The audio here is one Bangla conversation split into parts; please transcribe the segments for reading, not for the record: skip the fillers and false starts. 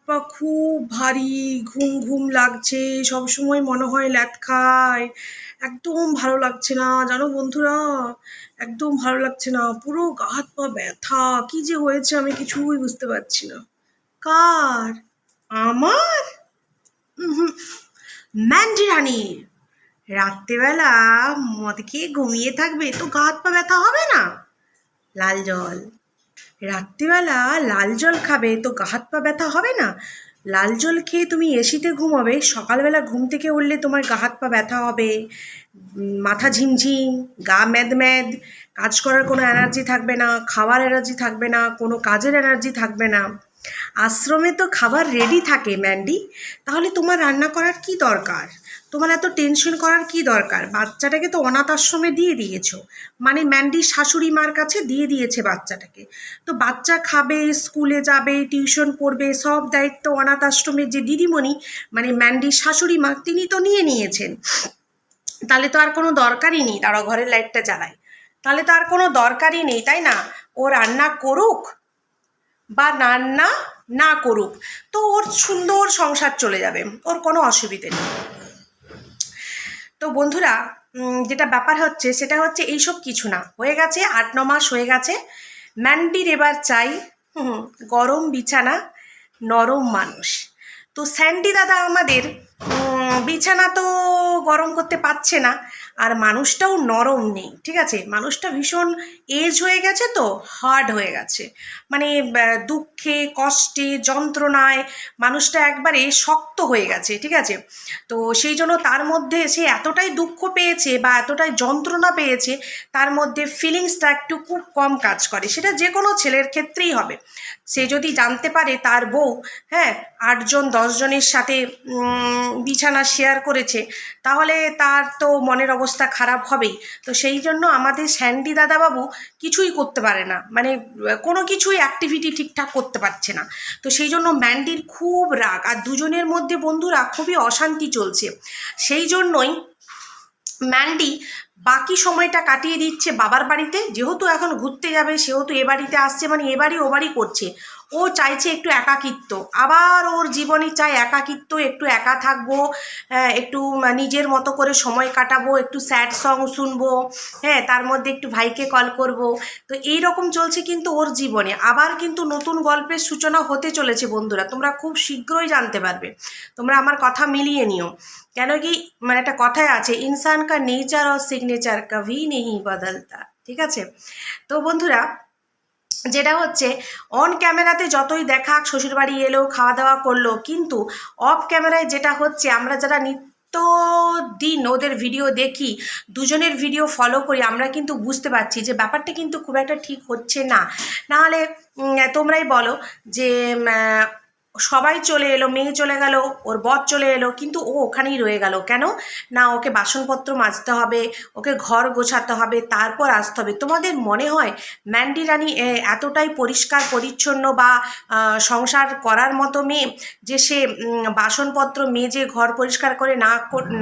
পা খুব ভারী, ঘুম ঘুম লাগছে, সবসময় মনে হয় ল্যাদ খায়। একদম ভালো লাগছে না জানো বন্ধুরা, একদম ভালো লাগছে না, পুরো গা হাত পা ব্যথা। কি যে হয়েছে আমি কিছুই বুঝতে পারছি না। কার? আমার? উহুম, ম্যান্ডি রানীর। রাত্রেবেলা মদ খেয়ে ঘুমিয়ে থাকবে তো গা হাত পা ব্যথা হবে না? লাল জল। রাত্রিবেলা লাল জল খাবে তো গা হাত পা ব্যথা হবে না? লাল জল খেয়ে তুমি এসিতে ঘুমাবে, সকালবেলা ঘুম থেকে উঠলে তোমার গা হাত পা ব্যথা হবে, মাথা ঝিমঝিম, গা ম্যাদ ম্যাদ, কাজ করার কোনো এনার্জি থাকবে না, খাওয়ার এনার্জি থাকবে না, কোনো কাজের এনার্জি থাকবে না। আশ্রমে তো খাবার রেডি থাকে ম্যান্ডি, তাহলে তোমার রান্না করার কি দরকার? তোমার এত টেনশন করার কি দরকার? বাচ্চাটাকে তো অনাথ আশ্রমে দিয়ে দিয়েছো, মানে ম্যান্ডির শাশুড়ি মার কাছে দিয়ে দিয়েছে বাচ্চাটাকে। তো বাচ্চা খাবে, স্কুলে যাবে, টিউশন পড়বে, সব দায়িত্ব অনাথ আশ্রমের যে দিদিমণি, মানে ম্যান্ডির শাশুড়ি মা, তিনি তো নিয়ে নিয়েছেন। তাহলে তো আর কোনো দরকারই নেই। দাঁড়াও ঘরের লাইটটা জ্বালাই। তাহলে তো আর কোনো দরকারই নেই, তাই না? ও রান্না করুক বা রান্না না করুক, তো ওর সুন্দর সংসার চলে যাবে, ওর কোনো অসুবিধে নেই। তো বন্ধুরা, যেটা ব্যাপার হচ্ছে সেটা হচ্ছে এইসব কিছু না, হয়ে গেছে 8-9 মাস হয়ে গেছে। ম্যান্ডির এবার চাই গরম বিছানা, নরম মানুষ। তো স্যান্ডি দাদা আমাদের বিছানা তো গরম করতে পারছে না, আর মানুষটাও নরম নেই, ঠিক আছে? মানুষটা ভীষণ এজ হয়ে গেছে, তো হার্ড হয়ে গেছে, মানে দুঃখে কষ্টে যন্ত্রণায় মানুষটা একবারে শক্ত হয়ে গেছে, ঠিক আছে? তো সেই জন্য তার মধ্যে সে এতটাই দুঃখ পেয়েছে বা এতটাই যন্ত্রণা পেয়েছে, তার মধ্যে ফিলিংসটা একটু খুব কম কাজ করে। সেটা যে কোনো ছেলের ক্ষেত্রেই হবে। সে যদি জানতে পারে তার বউ, হ্যাঁ, 8-10 জনের সাথে বিছানা শেয়ার করেছে, তাহলে তার তো মনের অবস্থা খারাপ হবেই। তো সেই জন্য আমাদের স্যান্ডি দাদাবাবু কিছুই করতে পারে না, মানে কোনো কিছুই অ্যাক্টিভিটি ঠিকঠাক করতে পারছে না। তো সেই জন্য ম্যান্ডির খুব রাগ, আর দুজনের মধ্যে বন্ধুরা খুবই অশান্তি চলছে। সেই জন্যই ম্যান্ডি বাকি সময়টা কাটিয়ে দিচ্ছে বাবার বাড়িতে। যেহেতু এখন ঘুরতে যাবে, সেহেতু এ বাড়িতে আসছে, মানে এ বাড়ি ও বাড়ি করছে। ও চাইছে একটু একাকিত্ব, আবার ওর জীবনে চায় একাকিত্ব, একটু একা থাকবো, একটু নিজের মতো করে সময় কাটাবো, একটু স্যাড সং শুনবো, হ্যাঁ, তার মধ্যে একটু ভাইকে কল করব। তো এই রকম চলছে কিন্তু ওর জীবনে। আবার কিন্তু নতুন গল্পের সূচনা হতে চলেছে বন্ধুরা, তোমরা খুব শীঘ্রই জানতে পারবে। তোমরা আমার কথা মিলিয়ে নিও, কেন কি, মানে একটা কথায় আছে, ইনসান কা নেচার আর সিগনেচার কভি নেই বদলতা, ঠিক আছে? তো বন্ধুরা, যেটা হচ্ছে, অন ক্যামেরাতে যতই দেখাক শ্বশুরবাড়ি এলো, খাওয়া দাওয়া করলো, কিন্তু অফ ক্যামেরায় যেটা হচ্ছে, আমরা যারা নিত্য দিন ওদের ভিডিও দেখি, দুজনের ভিডিও ফলো করি, আমরা কিন্তু বুঝতে পারছি যে ব্যাপারটা কিন্তু খুব একটা ঠিক হচ্ছে না। নাহলে তোমরাই বলো যে সবাই চলে এলো, মেয়ে চলে গেল, ওর বর চলে এলো, কিন্তু ও ওখানেই রয়ে গেল কেন? না, ওকে বাসনপত্র মাজতে হবে, ওকে ঘর গোছাতে হবে, তারপর আসতে হবে। তোমাদের মনে হয় ম্যান্ডি রানী এতটাই পরিষ্কার পরিচ্ছন্ন বা সংসার করার মতো মেয়ে যে সে বাসনপত্র মেজে ঘর পরিষ্কার করে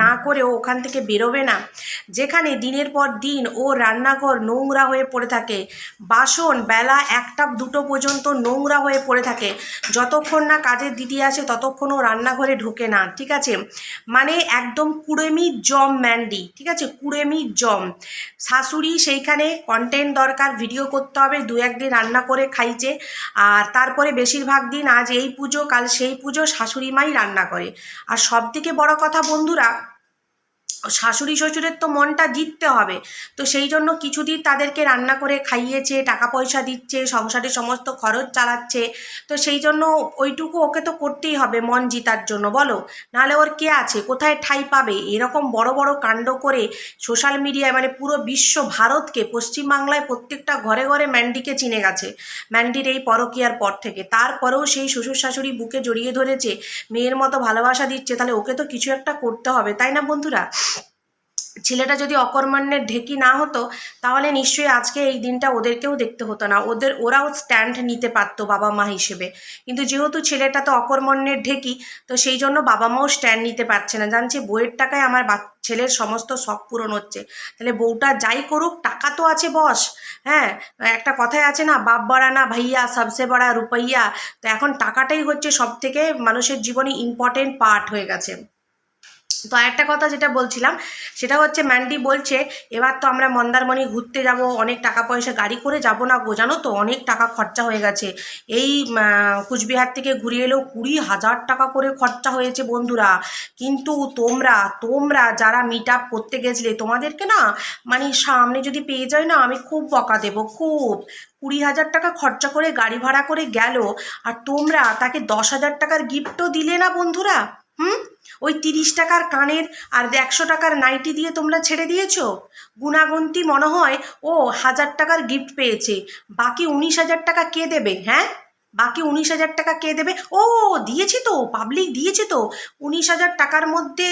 না করে ও ওখান থেকে বেরোবে না? যেখানে দিনের পর দিন ও রান্নাঘর নোংরা হয়ে পড়ে থাকে, বাসন বেলা 1টা 2টো পর্যন্ত নোংরা হয়ে পড়ে থাকে, যতক্ষণ না কাজের দিদি আসে ততক্ষণ ও রান্নাঘরে ঢোকে না, ঠিক আছে? মানে একদম কুড়েমির জম ম্যান্ডি, ঠিক আছে? কুড়েমির জম। শাশুড়ি সেইখানে কন্টেন্ট দরকার, ভিডিও করতে হবে, 2-1 দিন রান্না করে খাইছে, আর তারপরে বেশিরভাগ দিন আজ এই পুজো কাল সেই পুজো শাশুড়ি মাই রান্না করে। আর সব থেকে বড় কথা বন্ধুরা, শাশুড়ি শ্বশুরের তো মনটা জিততে হবে। তো সেই জন্য কিছুদিন তাদেরকে রান্না করে খাইয়েছে, টাকা পয়সা দিচ্ছে, সংসারের সমস্ত খরচ চালাচ্ছে। তো সেই জন্য ওইটুকু ওকে তো করতেই হবে মন জিতার জন্য, বলো? নাহলে ওর কে আছে, কোথায় ঠাঁই পাবে? এরকম বড় বড় কাণ্ড করে সোশ্যাল মিডিয়ায়, মানে পুরো বিশ্ব ভারতকে, পশ্চিমবাংলায় প্রত্যেকটা ঘরে ঘরে ম্যান্ডিকে চিনে গেছে, ম্যান্ডির এই পরকীয়ার পর থেকে। তারপরেও সেই শ্বশুর শাশুড়ি বুকে জড়িয়ে ধরেছে, মেয়ের মতো ভালোবাসা দিচ্ছে, তাহলে ওকে তো কিছু একটা করতে হবে, তাই না বন্ধুরা? ছেলেটা যদি অকর্মণ্যের ঢেকি না হতো তাহলে নিশ্চয়ই আজকে এই দিনটা ওদেরকেও দেখতে হতো না, ওরাও স্ট্যান্ড নিতে পারতো বাবা মা হিসেবে। কিন্তু যেহেতু ছেলেটা তো অকর্মণ্যের ঢেকি, তো সেই জন্য বাবা মাও স্ট্যান্ড নিতে পারছে না, জানছে বউয়ের টাকায় আমার ছেলের সমস্ত শখ পূরণ হচ্ছে, তাহলে বউটা যাই করুক টাকা তো আছে বস। হ্যাঁ, একটা কথাই আছে না, বাপ বড়া না ভাইয়া সবসে বড়া রুপাইয়া। তো এখন টাকাটাই হচ্ছে সব থেকে মানুষের জীবনে ইম্পর্টেন্ট পার্ট হয়ে গেছে। তো একটা কথা যেটা বলছিলাম সেটা হচ্ছে, ম্যান্ডি বলছে এবার তো আমরা মন্দারমণি ঘুরতে যাব, অনেক টাকা পয়সা গাড়ি করে যাব না গো, জানো তো অনেক টাকা খরচা হয়ে গেছে। এই কুচবিহার থেকে ঘুরে এলেও 20,000 টাকা করে খরচা হয়েছে বন্ধুরা। কিন্তু তোমরা তোমরা যারা মিট আপ করতে গেছিলে তোমাদেরকে না মানে সামনে যদি পেয়ে যায় না আমি খুব বকা দেবো, খুব। 20,000 টাকা খরচা করে গাড়ি ভাড়া করে গেল, আর তোমরা তাকে 10,000 টাকার গিফটও দিলে না বন্ধুরা। হুম, ওই 30 টাকার কানের আর 100 টাকার নাইটি দিয়ে তোমরা ছেড়ে দিয়েছো। গুণাগুন্তি মনে হয় ও 1,000 টাকার গিফট পেয়েছে, বাকি 19,000 টাকা কে দেবে? হ্যাঁ, বাকি 19,000 টাকা কে দেবে? ও দিয়েছে তো, পাবলিক দিয়েছে তো। 19,000 টাকার মধ্যে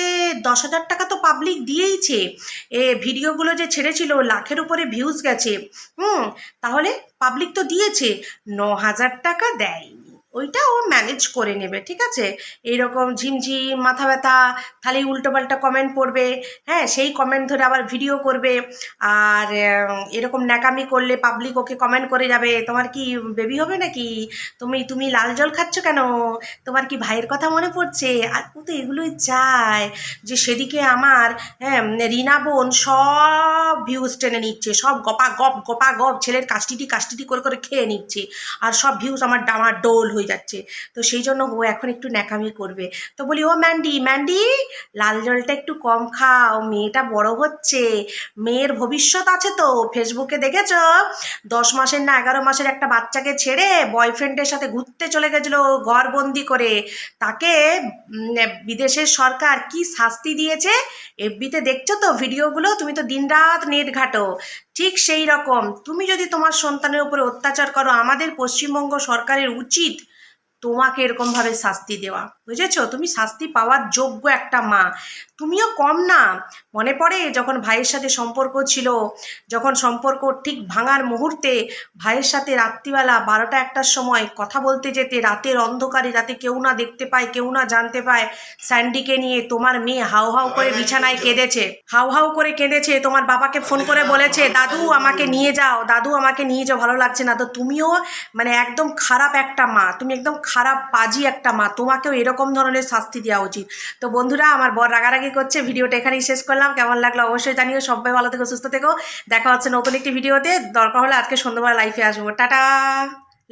10,000 টাকা তো পাবলিক দিয়েইছে। ভিডিওগুলো যে ছেড়েছিল লাখের উপরে ভিউজ গেছে। তাহলে পাবলিক তো দিয়েছে, 9,000 টাকা দেয়নি, ওইটা ও ম্যানেজ করে নেবে, ঠিক আছে। এইরকম ঝিমঝিম মাথা ব্যথা খালি উল্টোপাল্টা কমেন্ট পড়বে, হ্যাঁ সেই কমেন্ট ধরে আবার ভিডিও করবে। আর এরকম ন্যাকামি করলে পাবলিক ওকে কমেন্ট করে যাবে, তোমার কি বেবি হবে নাকি, তুমি লাল জল খাচ্ছ কেন, তোমার কি ভাইয়ের কথা মনে পড়ছে। আর ও তো এগুলোই চায় যে সেদিকে আমার রিনা বোন সব ভিউজ টেনে নিচ্ছে, সব গপা গপ ছেলের কাস্টিটি কাস্টিটি করে করে খেয়ে নিচ্ছে, আর সব ভিউজ আমার ডামার ডোল হয়ে যাচ্ছে। তো সেই জন্য ও এখন একটু ন্যাকামি করবে। তো বলি ও ম্যান্ডি ম্যান্ডি লাল জলটা একটু কম খাও, মেয়েটা বড় হচ্ছে, মেয়ের ভবিষ্যৎ আছে তো। ফেসবুকে দেখেছ 10 মাসের না 11 মাসের একটা বাচ্চাকে ছেড়ে বয়ফ্রেন্ডের সাথে ঘুরতে চলে গেছিল ঘরবন্দি করে, তাকে বিদেশের সরকার কি শাস্তি দিয়েছে। এফবিতে দেখছো তো ভিডিওগুলো, তুমি তো দিনরাত নেট ঘাটো। ঠিক সেই রকম তুমি যদি তোমার সন্তানের উপরে অত্যাচার করো, আমাদের পশ্চিমবঙ্গ সরকারের উচিত তোমাকে এরকমভাবে শাস্তি দেওয়া, বুঝেছো। তুমি শাস্তি পাওয়ার যোগ্য একটা মা, তুমিও কম না। মনে পড়ে যখন ভাইয়ের সাথে সম্পর্ক ছিল, যখন সম্পর্ক ঠিক ভাঙার মুহূর্তে ভাইয়ের সাথে রাত্রিবেলা 12টা 1টার সময় কথা বলতে যেতে, রাতের অন্ধকারে, যাতে কেউ না দেখতে পায় কেউ না জানতে পায়, স্যান্ডিকে নিয়ে তোমার মেয়ে হাউ হাউ করে বিছানায় কেঁদেছে, হাউ হাউ করে কেঁদেছে, তোমার বাবাকে ফোন করে বলেছে দাদু আমাকে নিয়ে যাও, দাদু আমাকে নিয়ে যাও, ভালো লাগছে না। তো তুমিও মানে একদম খারাপ একটা মা, তুমি একদম খারাপ পাজি একটা মা, তোমাকেও এরকম ধরনের শাস্তি দেওয়া উচিত। তো বন্ধুরা আমার বর রাগারাগি করছে, ভিডিওটা এখানেই শেষ করলাম, কেমন লাগলো অবশ্যই জানিও। সবাই ভালো থেকো, সুস্থ থেকো, দেখা হচ্ছে নতুন একটি ভিডিওতে, দরকার হলে আজকে সন্ধ্যাবেলা লাইফে আসবো। Tata,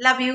love you.